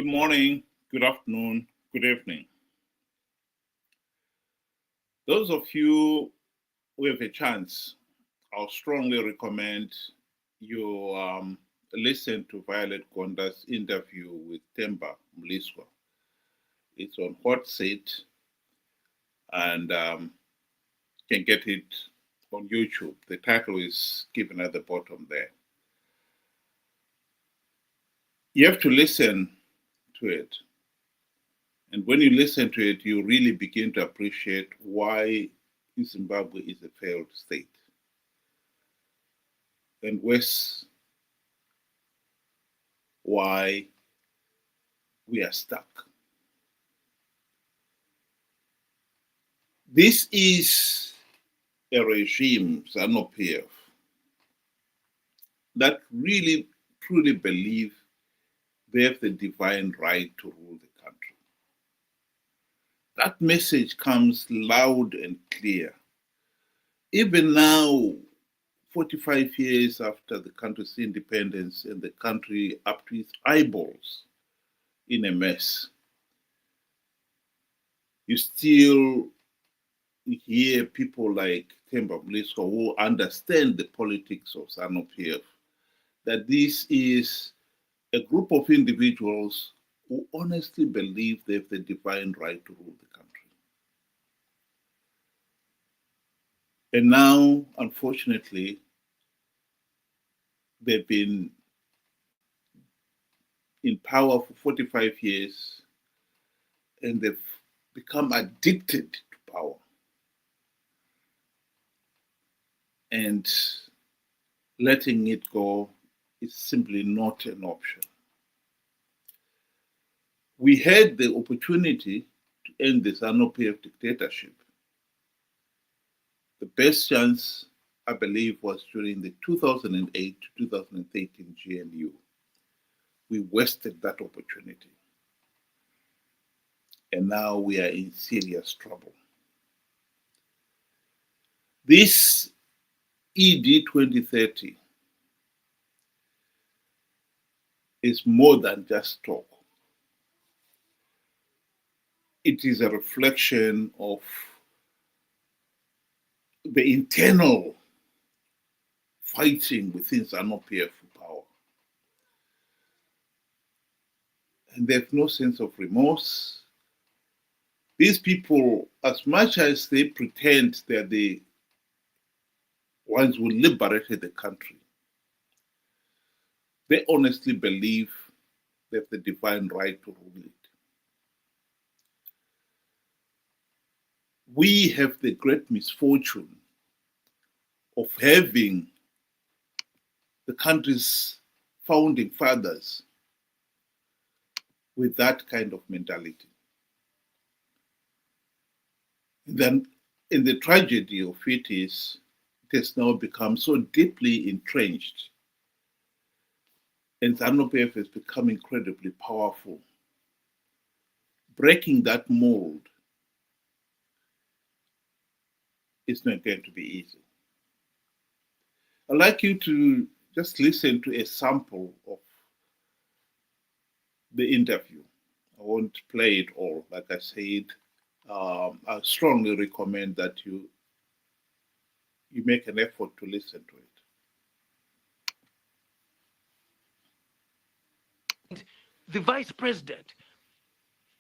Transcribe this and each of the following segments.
morning, good afternoon, good evening. Those of you who have a chance, I'll strongly recommend you listen to Violet Gonda's interview with Temba Mliswa. It's on Hot Seat and you can get it on YouTube. The title is given at the bottom there. You have to listen to it. And when you listen to it, you really begin to appreciate why Zimbabwe is a failed state. And worse, why we are stuck. This is a regime, ZANU-PF, that really, truly believe they have the divine right to rule the country. That message comes loud and clear. Even now, 45 years after the country's independence and the country up to its eyeballs in a mess, you still hear people like Temba Mliswa who understand the politics of ZANU-PF, that this is a group of individuals who honestly believe they have the divine right to rule the country. And now, unfortunately, they've been in power for 45 years and they've become addicted to power. And letting it go is simply not an option. We had the opportunity to end the ZANU-PF dictatorship. The best chance, I believe, was during the 2008 to 2013 GNU. We wasted that opportunity. And now we are in serious trouble. This ED 2030 is more than just talk. It is a reflection of the internal fighting within ZANU-PF for power. And they have no sense of remorse. These people, as much as they pretend they're the ones who liberated the country, they honestly believe they have the divine right to rule it. We have the great misfortune of having the country's founding fathers with that kind of mentality. And then, in the tragedy of it is, it has now become so deeply entrenched, and ZANU-PF has become incredibly powerful. Breaking that mold is not going to be easy. I'd like you to just listen to a sample of the interview. I won't play it all. Like I said, I strongly recommend that you make an effort to listen to it. The vice president,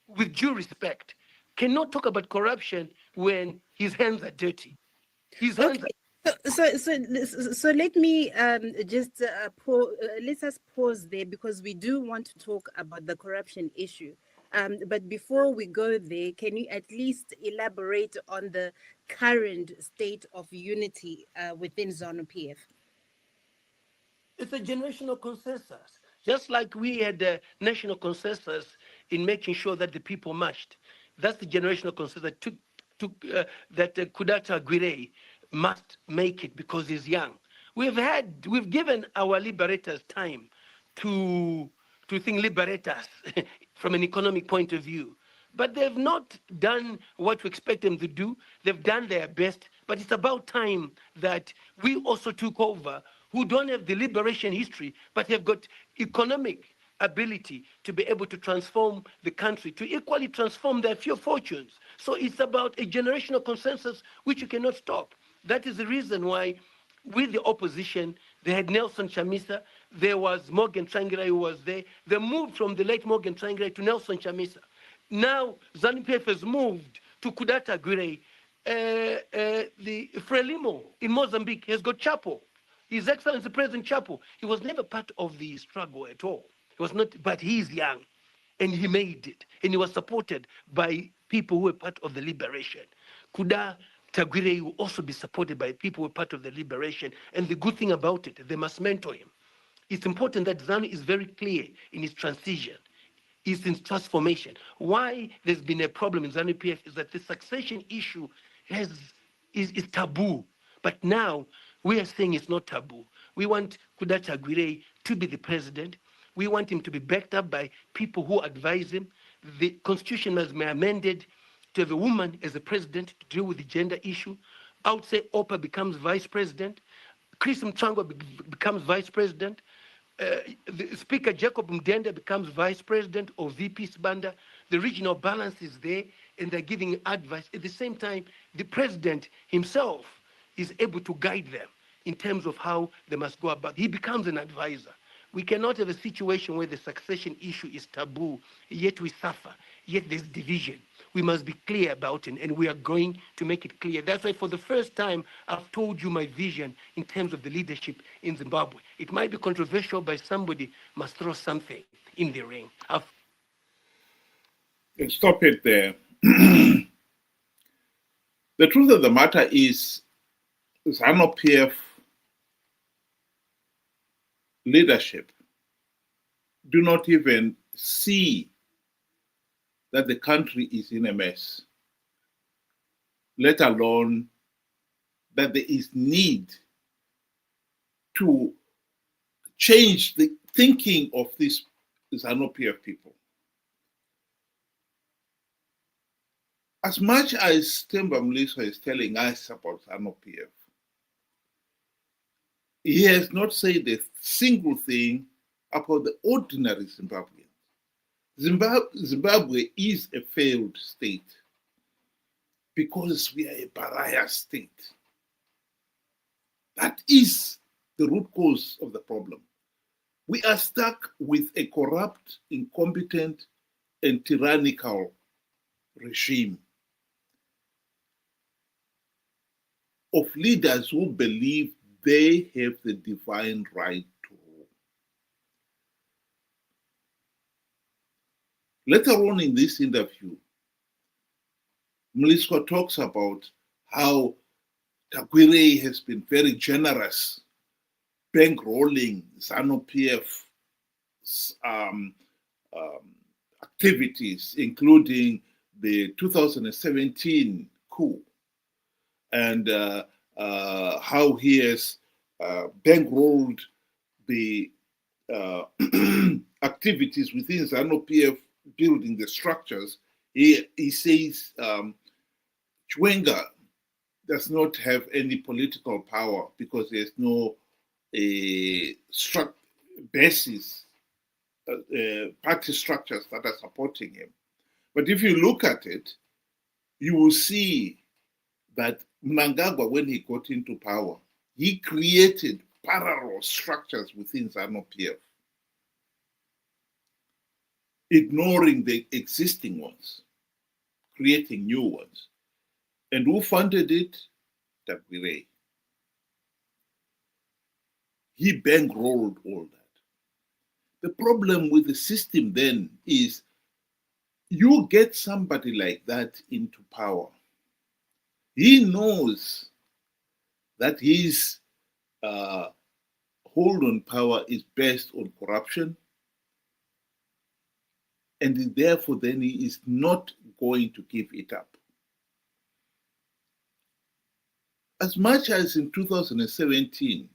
with due respect, cannot talk about corruption when his hands are dirty. His hands So let me just let us pause there, because we do want to talk about the corruption issue. But before we go there, can you at least elaborate on the current state of unity within ZANU-PF? It's a generational consensus. Just like we had a national consensus in making sure that the people marched. That's the generational consensus that Kudata Aguirre must make it because he's young. We've given our liberators time to liberate us from an economic point of view. But they've not done what we expect them to do. They've done their best, but it's about time that we also took over, who don't have the liberation history, but have got economic ability to be able to transform the country, to equally transform their few fortunes. So it's about a generational consensus which you cannot stop. That is the reason why with the opposition, they had Nelson Chamisa, there was Morgan Tsvangirai who was there. They moved from the late Morgan Tsvangirai to Nelson Chamisa. Now, ZANU-PF has moved to Kudata Guire. The Frelimo in Mozambique has got Chapo. His Excellency President Chapo, he was never part of the struggle at all. He was not, but he is young and he made it. And he was supported by people who were part of the liberation. Kuda Tagwire will also be supported by people who were part of the liberation. And the good thing about it, they must mentor him. It's important that ZANU is very clear in its transition, is in transformation. Why there's been a problem in ZANU-PF is that the succession issue is taboo. But now we are saying it's not taboo. We want Kuda Tagwire to be the president. We want him to be backed up by people who advise him. The constitution must be amended to have a woman as a president to deal with the gender issue. I would say Opa becomes vice president. Chris Mtsangwa becomes vice president. The Speaker Jacob Mdende becomes vice president or VP Sibanda. The regional balance is there and they're giving advice. At the same time, the president himself is able to guide them in terms of how they must go about. He becomes an advisor. We cannot have a situation where the succession issue is taboo, yet we suffer, yet there's division. We must be clear about it, and we are going to make it clear. That's why for the first time, I've told you my vision in terms of the leadership in Zimbabwe. It might be controversial, but somebody must throw something in the ring. Stop it there. The truth of the matter is, ZANU-PF leadership do not even see that the country is in a mess, let alone that there is need to change the thinking of these ZANU-PF people. As much as Temba Mliswa is telling us about ZANU-PF, he has not said a single thing about the ordinary Zimbabweans. Zimbabwe is a failed state because we are a pariah state. That is the root cause of the problem. We are stuck with a corrupt, incompetent, and tyrannical regime of leaders who believe they have the divine right to rule. Later on in this interview, Mliswa talks about how Tagwire has been very generous, bankrolling ZANU-PF activities, including the 2017 coup, and how he has bankrolled the activities within ZANU-PF, building the structures. He says Chiwenga does not have any political power because there's no basis, party structures that are supporting him. But if you look at it, you will see that Mnangagwa, when he got into power, he created parallel structures within ZANU-PF, ignoring the existing ones, creating new ones. And who funded it? Tagwire. He bankrolled all that. The problem with the system then is you get somebody like that into power. He knows that his hold on power is based on corruption, and therefore then he is not going to give it up. As much as in 2017,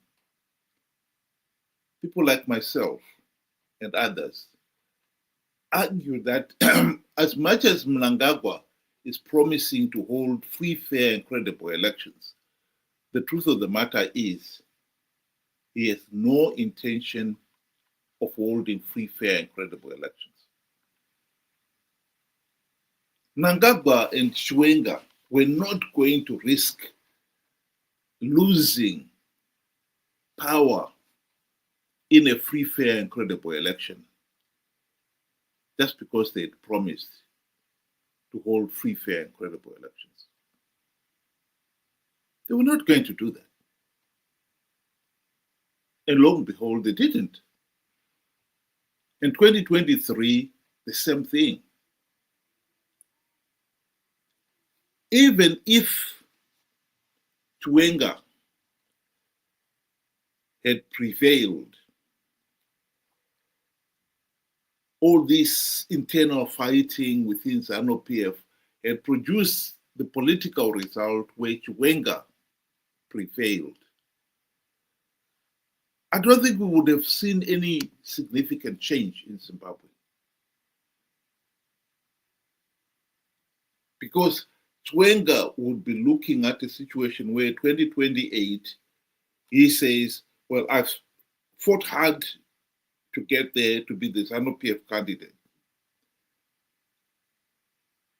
people like myself and others argue that as much as Mnangagwa is promising to hold free, fair, and credible elections, the truth of the matter is he has no intention of holding free, fair, and credible elections. Mnangagwa and Chiwenga were not going to risk losing power in a free, fair, and credible election just because they had promised to hold free, fair, and credible elections. They were not going to do that. And lo and behold, they didn't. In 2023, the same thing. Even if Chiwenga had prevailed, all this internal fighting within ZANU-PF had produced the political result where Chiwenga prevailed. I don't think we would have seen any significant change in Zimbabwe. Because Chiwenga would be looking at a situation where 2028, he says, well, I've fought hard to get there to be the ZANU-PF candidate.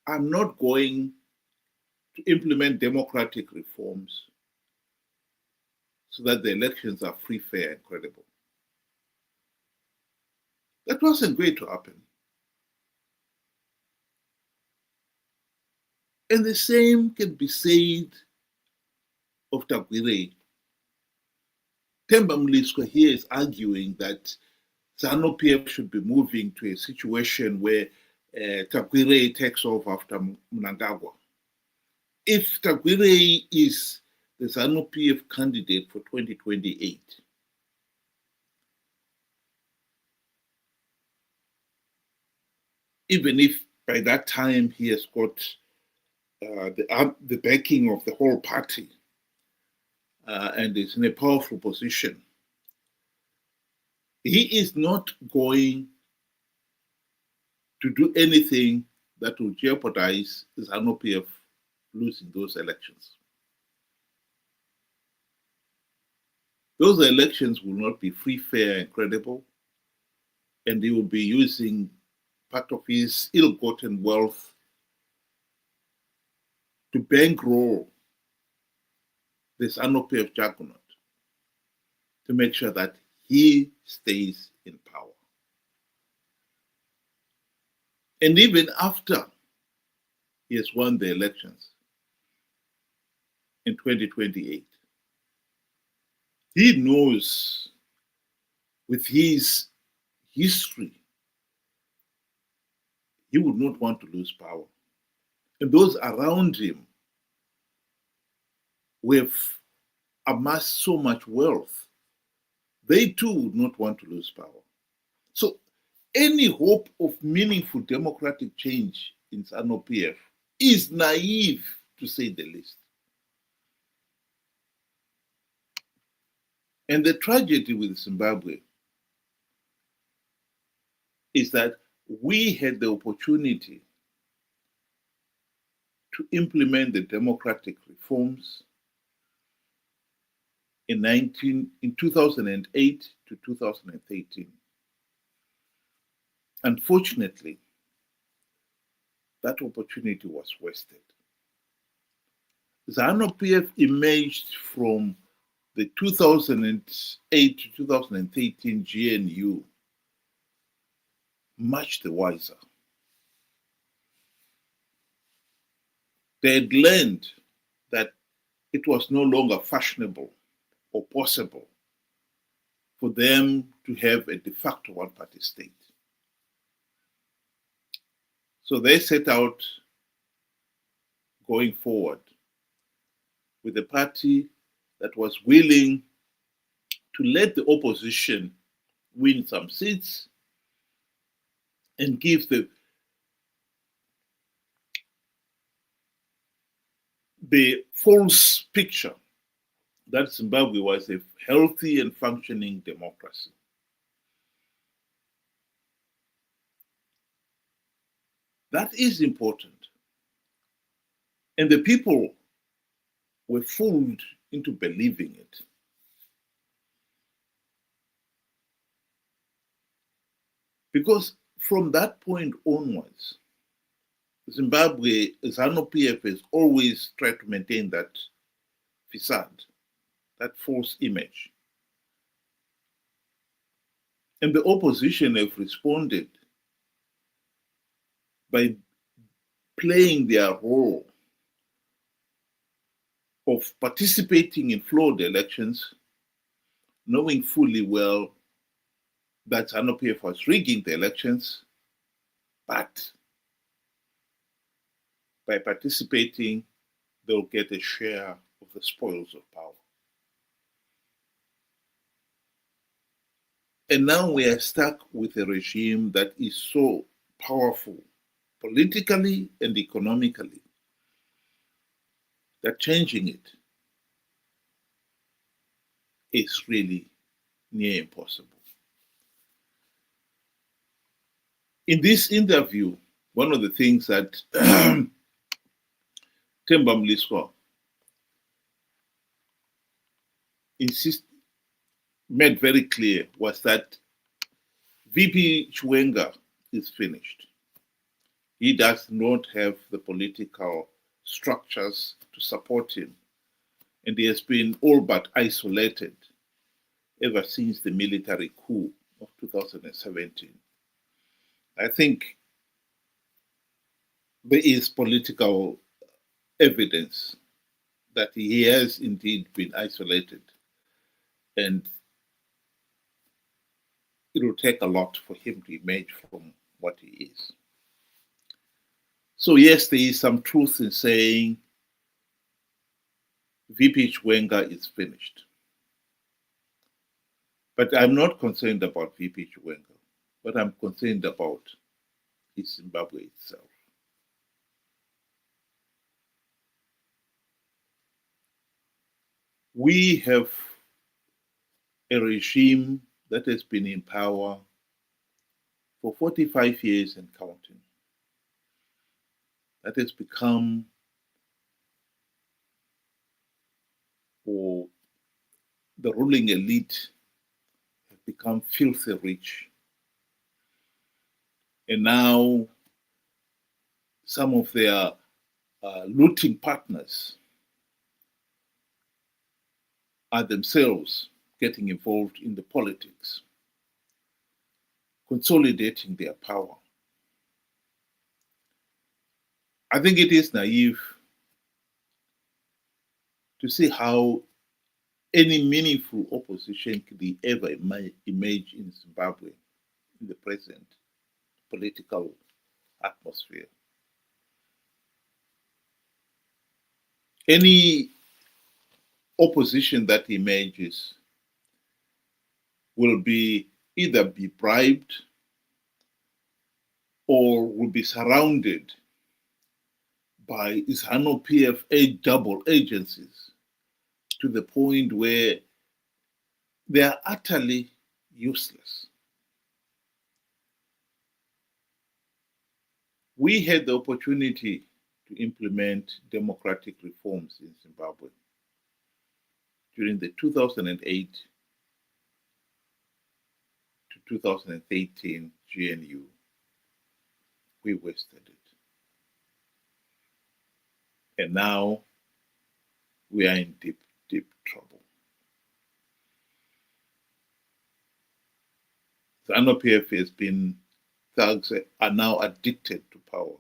I'm not going to implement democratic reforms so that the elections are free, fair, and credible. That wasn't going to happen. And the same can be said of Tagwire. Temba Mliswa here is arguing that ZANU-PF should be moving to a situation where Tagwire takes over after Mnangagwa. If Tagwire is the ZANU-PF candidate for 2028, even if by that time he has got the backing of the whole party and is in a powerful position, he is not going to do anything that will jeopardize ZANU-PF losing those elections. Those elections will not be free, fair, and credible, and he will be using part of his ill-gotten wealth to bankroll this ZANU-PF juggernaut to make sure that he stays in power. And even after he has won the elections in 2028, he knows with his history, he would not want to lose power. And those around him who have amassed so much wealth, they too would not want to lose power. So any hope of meaningful democratic change in ZANU-PF is naive, to say the least. And the tragedy with Zimbabwe is that we had the opportunity to implement the democratic reforms in 2008 to 2013. Unfortunately, that opportunity was wasted. ZANU-PF emerged from the 2008 to 2013 GNU much the wiser. They had learned that it was no longer fashionable or possible for them to have a de facto one-party state. So they set out going forward with a party that was willing to let the opposition win some seats and give the false picture that Zimbabwe was a healthy and functioning democracy. That is important. And the people were fooled into believing it. Because from that point onwards, Zimbabwe, ZANU-PF has always tried to maintain that facade, that false image. And the opposition have responded by playing their role of participating in flawed elections, knowing fully well that ZANU-PF was rigging the elections, but by participating, they'll get a share of the spoils of power. And now we are stuck with a regime that is so powerful politically and economically that changing it is really near impossible. In this interview, one of the things that Temba Mliswa made very clear was that VP Chiwenga is finished. He does not have the political structures to support him, and he has been all but isolated ever since the military coup of 2017. I think there is political evidence that he has indeed been isolated, and it will take a lot for him to emerge from what he is. So yes, there is some truth in saying VP Chiwenga is finished. But I'm not concerned about VP Chiwenga. What I'm concerned about is Zimbabwe itself. We have a regime that has been in power for 45 years and counting. That has become, or the ruling elite have become filthy rich. And now some of their looting partners are themselves getting involved in the politics, consolidating their power. I think it is naive to see how any meaningful opposition could ever emerge in Zimbabwe in the present political atmosphere. Any opposition that emerges will be either be bribed or will be surrounded by ZANU-PF double agencies to the point where they are utterly useless. We had the opportunity to implement democratic reforms in Zimbabwe during the 2008 to 2013 GNU. We wasted it. And now we are in deep, deep trouble. The ZANU-PF has been, thugs are now addicted to power.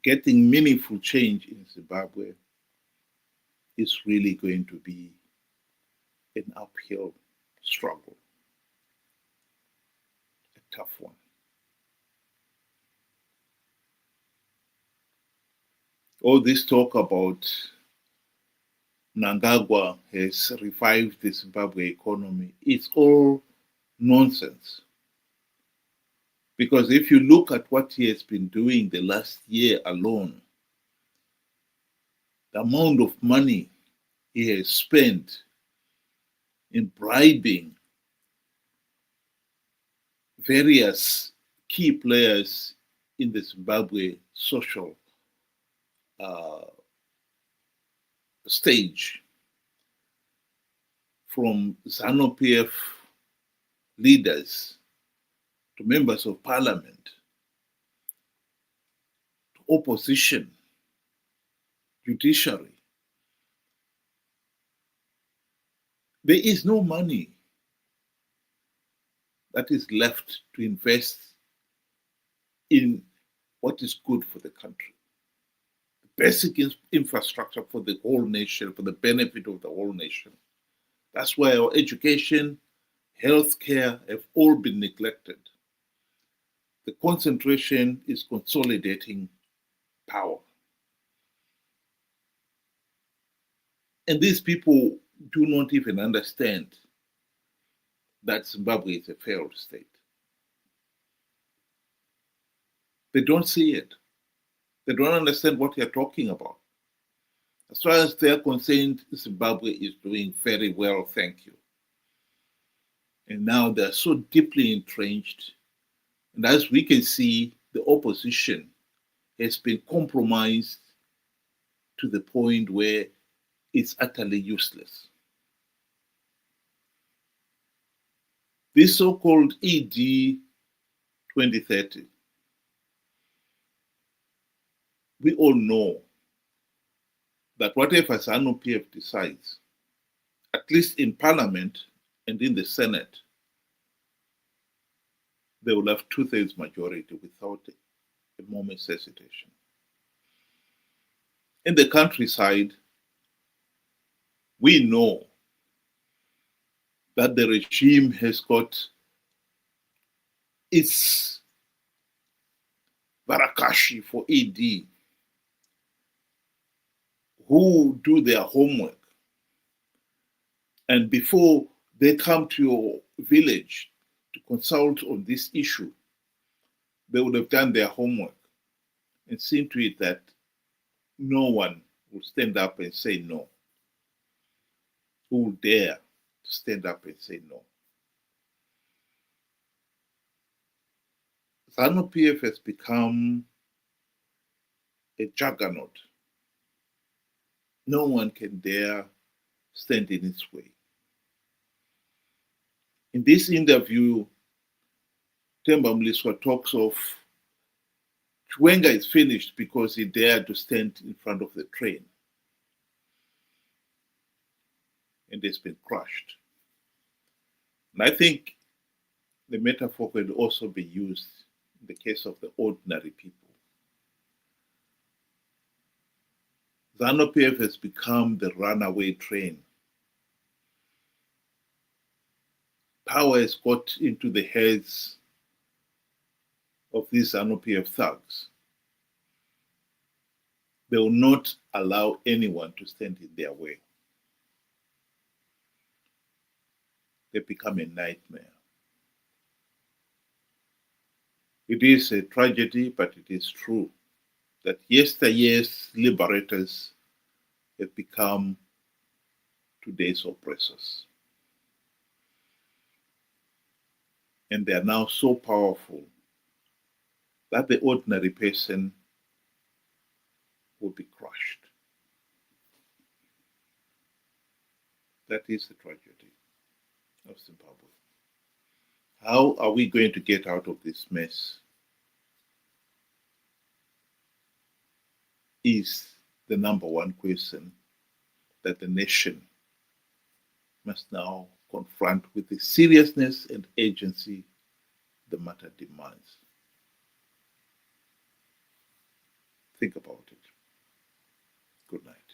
Getting meaningful change in Zimbabwe is really going to be an uphill struggle, a tough one. All this talk about Mnangagwa has revived the Zimbabwe economy, it's all nonsense. Because if you look at what he has been doing the last year alone, the amount of money he has spent in bribing various key players in the Zimbabwe social stage, from ZANU-PF leaders, to members of parliament, to opposition, judiciary. There is no money that is left to invest in what is good for the country. Basic infrastructure for the whole nation, for the benefit of the whole nation. That's why our education, healthcare have all been neglected. The concentration is consolidating power. And these people do not even understand that Zimbabwe is a failed state. They don't see it. They don't understand what you're talking about. As far as they're concerned, Zimbabwe is doing very well, thank you. And now they're so deeply entrenched. And as we can see, the opposition has been compromised to the point where it's utterly useless. This so-called ED 2030, we all know that whatever ZANU-PF decides, at least in Parliament and in the Senate, they will have 2/3 majority without a moment's hesitation. In the countryside, we know that the regime has got its Barakashi for ED, who do their homework. And before they come to your village to consult on this issue, they would have done their homework and seen to it that no one will stand up and say no. Who will dare to stand up and say no? ZANU-PF has become a juggernaut. No one can dare stand in its way. In this interview, Temba Mliswa talks of Chiwenga is finished because he dared to stand in front of the train and has been crushed. And I think the metaphor can also be used in the case of the ordinary people. ZANU-PF has become the runaway train. Power has got into the heads of these ZANU-PF thugs. They will not allow anyone to stand in their way. They become a nightmare. It is a tragedy, but it is true that yesteryear's liberators have become today's oppressors. And they are now so powerful that the ordinary person will be crushed. That is the tragedy of Zimbabwe. How are we going to get out of this mess? Is the number one question that the nation must now confront with the seriousness and agency the matter demands. Think about it. Good night.